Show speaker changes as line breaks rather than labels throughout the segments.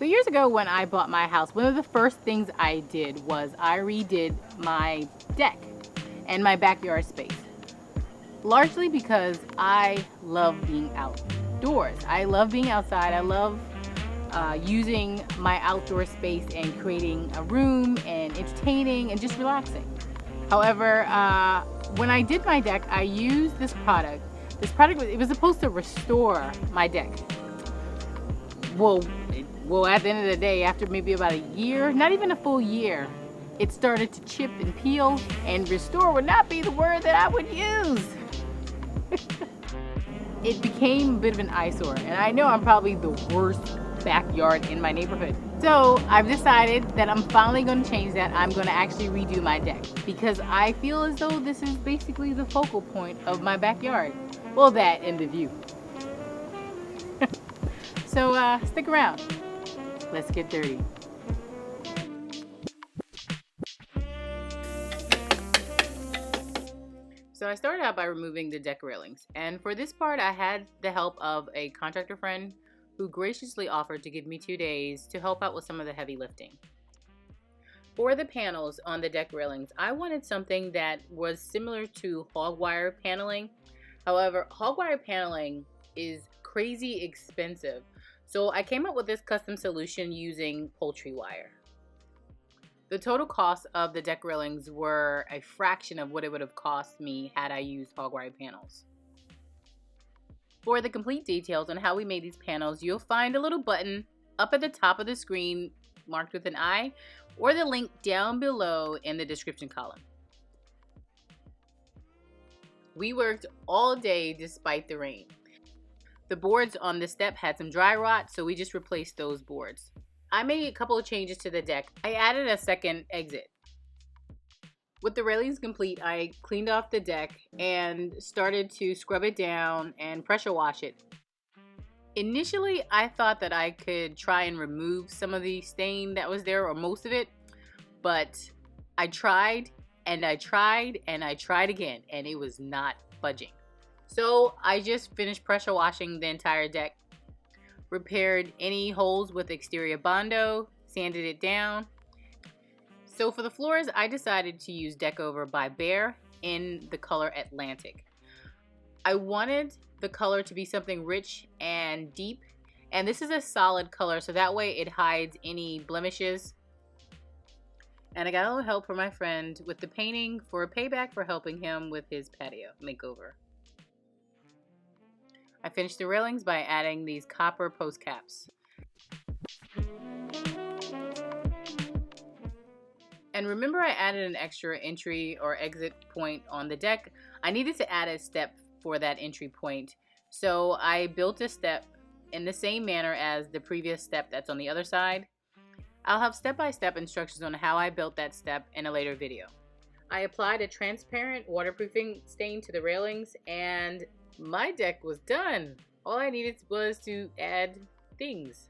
So years ago when I bought my house, one of the first things I did was I redid my deck and my backyard space. Largely because I love being outdoors. I love being outside. I love using my outdoor space and creating a room and entertaining and just relaxing. However, when I did my deck, I used this product. It was supposed to restore my deck. Well, at the end of the day, after maybe about a year, not even a full year, it started to chip and peel, and restore would not be the word that I would use. It became a bit of an eyesore, and I know I'm probably the worst backyard in my neighborhood. So I've decided that I'm finally going to change that. I'm going to actually redo my deck because I feel as though this is basically the focal point of my backyard. Well, that and the view. So stick around. Let's get dirty. So I started out by removing the deck railings, and for this part I had the help of a contractor friend who graciously offered to give me 2 days to help out with some of the heavy lifting. For the panels on the deck railings, I wanted something that was similar to hog wire paneling. However, hog wire paneling is crazy expensive, so I came up with this custom solution using poultry wire. The total cost of the deck railings were a fraction of what it would have cost me had I used hog wire panels. For the complete details on how we made these panels, you'll find a little button up at the top of the screen marked with an I, or the link down below in the description column. We worked all day despite the rain. The boards on the step had some dry rot, so we just replaced those boards. I made a couple of changes to the deck. I added a second exit. With the railings complete, I cleaned off the deck and started to scrub it down and pressure wash it. Initially, I thought that I could try and remove some of the stain that was there, or most of it, but I tried and I tried and I tried again, and it was not budging. So I just finished pressure washing the entire deck, repaired any holes with exterior Bondo, sanded it down. So for the floors, I decided to use Makeover by Behr in the color Atlantic. I wanted the color to be something rich and deep, and this is a solid color, so that way it hides any blemishes. And I got a little help from my friend with the painting for a payback for helping him with his patio makeover. I finished the railings by adding these copper post caps. And remember, I added an extra entry or exit point on the deck. I needed to add a step for that entry point, so I built a step in the same manner as the previous step that's on the other side. I'll have step-by-step instructions on how I built that step in a later video. I applied a transparent waterproofing stain to the railings, and my deck was done. All I needed was to add things.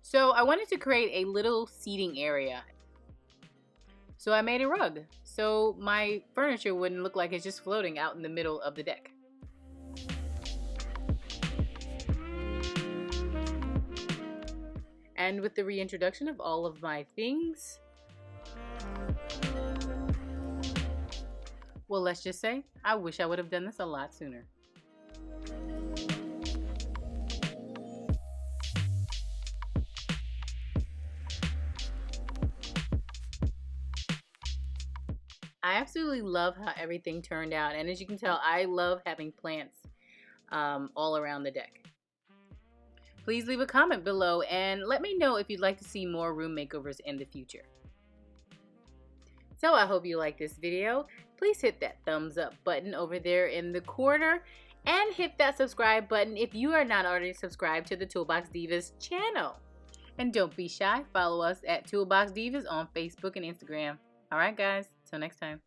So I wanted to create a little seating area. So I made a rug, so my furniture wouldn't look like it's just floating out in the middle of the deck. And with the reintroduction of all of my things, well, let's just say, I wish I would have done this a lot sooner. I absolutely love how everything turned out, and as you can tell, I love having plants all around the deck. Please leave a comment below and let me know if you'd like to see more room makeovers in the future. So I hope you like this video. Please hit that thumbs up button over there in the corner and hit that subscribe button if you are not already subscribed to the Toolbox Divas channel. And don't be shy, follow us at Toolbox Divas on Facebook and Instagram. Alright guys, till next time.